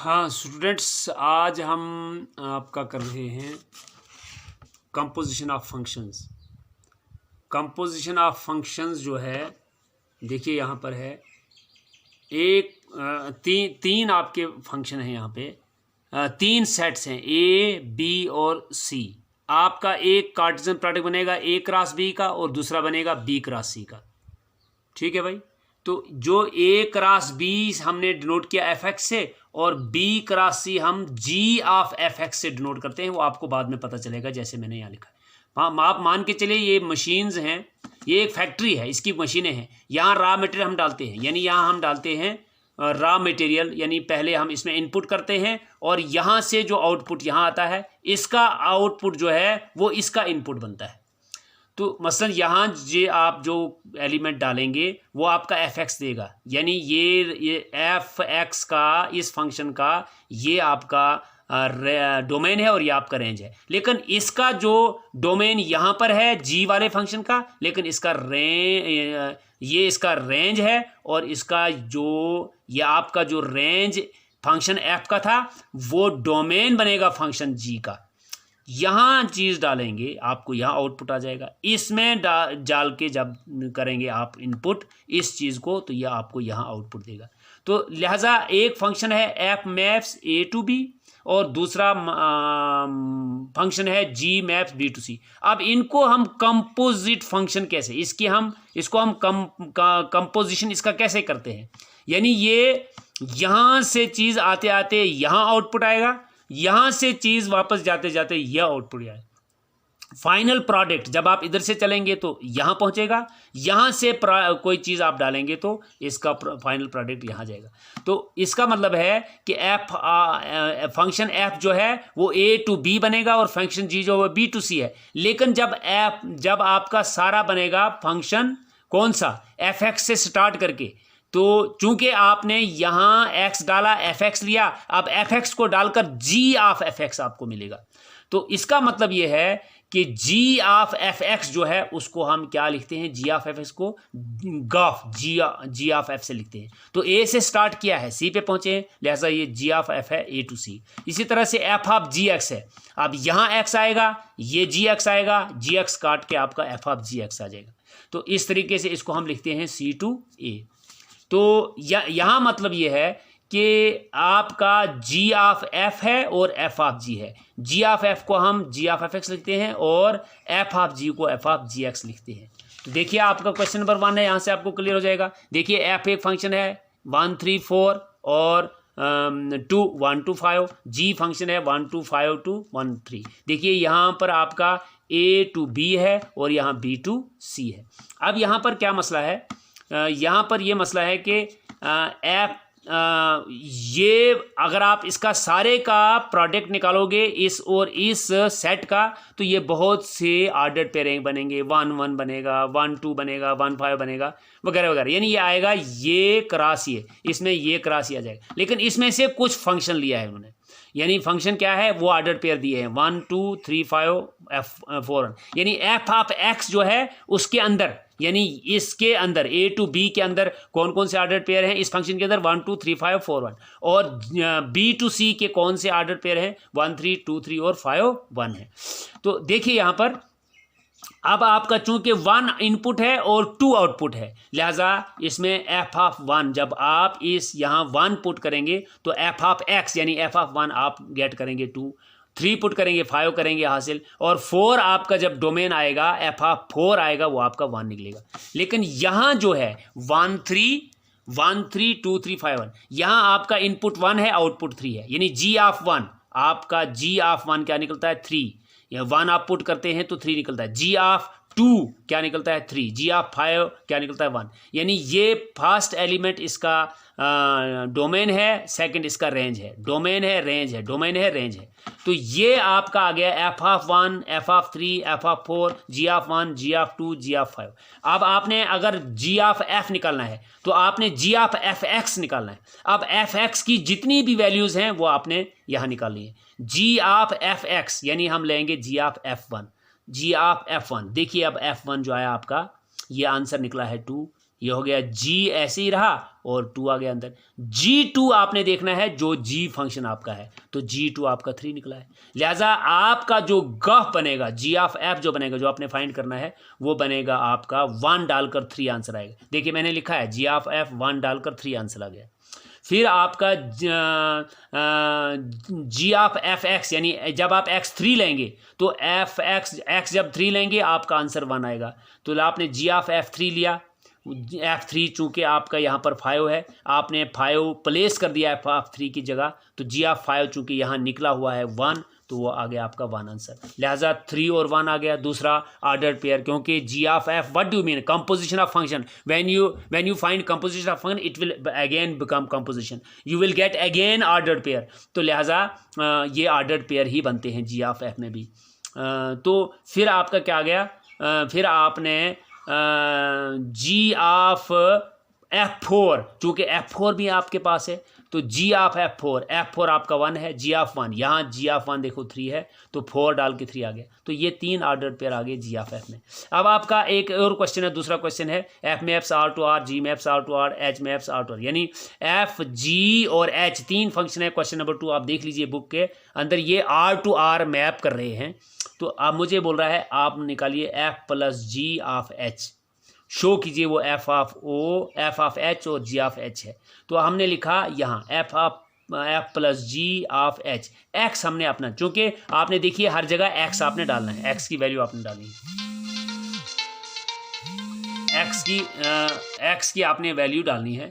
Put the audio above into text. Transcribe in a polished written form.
हाँ स्टूडेंट्स, आज हम आपका कर रहे हैं composition of functions. Composition of functions जो है, देखिए यहाँ पर है एक तीन आपके फंक्शन हैं। यहाँ पे तीन सेट्स हैं, ए बी और सी। आपका एक कार्टेशियन प्रोडक्ट बनेगा ए क्रॉस बी का और दूसरा बनेगा बी क्रॉस सी का। ठीक है भाई। तो जो ए क्रॉस बी हमने डिनोट किया एफ एक्स से और बी क्रॉस सी हम जी ऑफ एफ एक्स से डिनोट करते हैं, वो आपको बाद में पता चलेगा जैसे मैंने यहाँ लिखा है। आप मान के चलिए ये मशीन्स हैं, ये एक फैक्ट्री है, इसकी मशीनें हैं। यहाँ रॉ मटेरियल हम डालते हैं, यानी यहाँ हम डालते हैं रॉ मटेरियल, यानी पहले हम इसमें इनपुट करते हैं और यहाँ से जो आउटपुट यहाँ आता है, इसका आउटपुट जो है वो इसका इनपुट बनता है। तो मसलन यहाँ आप जो एलिमेंट डालेंगे वो आपका एफ एक्स देगा, यानी ये एफ एक्स का, इस फंक्शन का ये आपका डोमेन है और ये आपका रेंज है। लेकिन इसका जो डोमेन यहाँ पर है जी वाले फंक्शन का, लेकिन इसका ये इसका रेंज है और इसका जो ये आपका जो रेंज फंक्शन एफ का था वो डोमेन बनेगा फंक्शन जी का। यहाँ चीज़ डालेंगे आपको यहाँ आउटपुट आ जाएगा। इसमें डाल के जब करेंगे आप इनपुट इस चीज़ को, तो यह आपको यहाँ आउटपुट देगा। तो लिहाजा एक फंक्शन है F maps A to B और दूसरा फंक्शन है G maps B to C. अब इनको हम कंपोजिट फंक्शन कैसे, इसको हम कंपोजिशन इसका कैसे करते हैं, यानी ये यहाँ से चीज़ आते आते यहाँ आउटपुट आएगा, यहाँ से चीज़ वापस जाते जाते यह आउटपुट आए। फाइनल प्रोडक्ट जब आप इधर से चलेंगे तो यहाँ पहुँचेगा, यहाँ से कोई चीज़ आप डालेंगे तो इसका फाइनल प्रोडक्ट यहाँ जाएगा। तो इसका मतलब है कि फंक्शन एफ जो है वो ए टू बी बनेगा और फंक्शन जी जो है बी टू सी है। लेकिन जब आपका सारा बनेगा फंक्शन कौन सा, एफ एक्स से स्टार्ट करके, तो चूंकि आपने यहाँ x डाला, एफ एक्स लिया, अब एफ एक्स को डालकर जी ऑफ एफ एक्स आपको मिलेगा। तो इसका मतलब ये है कि जी ऑफ एफ एक्स जो है उसको हम क्या लिखते हैं, जी ऑफ एफ एक्स को गॉफ जी ऑफ एफ से लिखते हैं। तो ए से स्टार्ट किया है, सी पे पहुंचे हैं, लिहाजा ये जी ऑफ एफ है ए टू सी। इसी तरह से एफ ऑफ जी एक्स है, अब यहाँ एक्स आएगा, ये जी एक्स आएगा, जी एक्स काट के आपका एफ ऑफ जी एक्स आ जाएगा। तो इस तरीके से इसको हम लिखते हैं सी टू ए। तो यहाँ मतलब ये है कि आपका जी ऑफ एफ है और एफ ऑफ जी है। जी ऑफ एफ को हम जी ऑफ एफ एक्स लिखते हैं और एफ ऑफ जी को एफ ऑफ जी एक्स लिखते हैं। तो देखिए आपका क्वेश्चन नंबर 1 है, यहाँ से आपको क्लियर हो जाएगा। देखिए एफ एक फंक्शन है 1 3 4 और 2 1 2 5, जी फंक्शन है 1 2 5 2 1 3। देखिए यहाँ पर आपका ए टू बी है और यहाँ बी टू सी है। अब यहाँ पर क्या मसला है, यहाँ पर ये मसला है कि ये अगर आप इसका सारे का प्रोडक्ट निकालोगे इस और इस सेट का, तो ये बहुत से ऑर्डर्ड पेयरिंग बनेंगे, 1 1 बनेगा, 1 2 बनेगा, 1 5 बनेगा, वगैरह वगैरह। यानी ये आएगा ये क्रॉस ये, इसमें ये क्रॉस आ जाएगा। लेकिन इसमें से कुछ फंक्शन लिया है उन्होंने, यानी फंक्शन क्या है, वो ऑर्डर पेयर दिए हैं 1 2 3 5 एफ 4, यानी एफ ऑफ एक्स जो है उसके अंदर, यानी इसके अंदर ए टू बी के अंदर कौन कौन से ऑर्डर पेयर हैं इस फंक्शन के अंदर, 1 2 3 5 4 1, और बी टू सी के कौन से ऑर्डर पेयर हैं, 1 3 2 3 और 5 1 है। तो देखिए यहाँ पर अब आपका चूंकि 1 इनपुट है और 2 आउटपुट है, लिहाजा इसमें एफ ऑफ 1 जब आप इस यहाँ 1 पुट करेंगे तो एफ ऑफ एक्स यानी एफ ऑफ 1 आप गेट करेंगे 2, 3 पुट करेंगे 5 करेंगे हासिल, और 4 आपका जब डोमेन आएगा एफ ऑफ 4 आएगा वो आपका 1 निकलेगा। लेकिन यहाँ जो है 1 3 2 3 5 1, यहाँ आपका इनपुट 1 है आउटपुट 3 है, यानी जी ऑफ 1 आपका जी ऑफ 1 क्या निकलता है 3, या 1 आप पुट करते हैं तो 3 निकलता है। जी ऑफ 2 क्या निकलता है 3, जी ऑफ 5 क्या निकलता है 1, यानी ये फर्स्ट एलिमेंट इसका डोमेन है, सेकंड इसका रेंज है, डोमेन है रेंज है, डोमेन है रेंज है। तो ये आपका आ गया F of 1 F of 3 F of 4, G of 1 ji of 2 G of 5। अब आपने अगर जी ऑफ एफ निकालना है तो आपने जी ऑफ एफ एक्स निकालना है। अब एफ एक्स की जितनी भी वैल्यूज़ हैं वो आपने यहाँ निकालनी है। जी ऑफ एफ एक्स यानी हम लेंगे g of f 1, ji of f 1। देखिए अब एफ 1 जो आया आपका, ये आंसर निकला है 2, ये हो गया जी ऐसे ही रहा और 2 आ गया अंदर। G2 आपने देखना है जो G फंक्शन आपका है, तो G2 आपका 3 निकला है। लिहाजा आपका जो गफ बनेगा G ऑफ F जो बनेगा, जो आपने फाइंड करना है, वो बनेगा आपका 1 डालकर 3 आंसर आएगा। देखिए मैंने लिखा है G ऑफ F 1 डालकर 3 आंसर आ गया। फिर आपका G ऑफ एफ एक्स, यानी जब आप x3 लेंगे तो एफ एक्स जब 3 लेंगे आपका आंसर 1 आएगा। तो आपने G ऑफ F3 लिया, F3 चूँकि आपका यहाँ पर 5 है, आपने 5 प्लेस कर दिया F3 की जगह, तो G ऑफ 5 चूँकि यहाँ निकला हुआ है 1, तो वो आ गया आपका 1 आंसर। लिहाजा 3 और 1 आ गया। दूसरा ऑर्डर्ड पेयर, क्योंकि G of F what do mean composition of function, when you find composition of function it will again become composition, you will get again ordered pair. तो लिहाजा ये ऑर्डर्ड पेयर ही बनते हैं G ऑफ F में भी। तो फिर आपका क्या आ गया, फिर आपने G ऑफ F4, चूँकि F4 भी आपके पास है, तो G ऑफ F4 आपका 1 है, G ऑफ 1 यहाँ G ऑफ 1 देखो 3 है, तो 4 डाल के 3 आ गया। तो ये 3 ऑर्डर पेयर आ गए G ऑफ F में। अब आपका एक और क्वेश्चन है, दूसरा क्वेश्चन है F maps R to R, G maps R to R, H maps R to R, यानी F, G और H 3 फंक्शन है। क्वेश्चन नंबर 2 आप देख लीजिए बुक के अंदर, ये R टू R मैप कर रहे हैं। तो अब मुझे बोल रहा है आप निकालिए F plus G of H, show कीजिए वो F of O, F of H और G ऑफ H है। तो हमने लिखा यहाँ F plus G of H, X हमने अपना, चूँकि आपने देखिए हर जगह X आपने डालना है, X की वैल्यू आपने डालनी है, X की आपने वैल्यू डालनी है।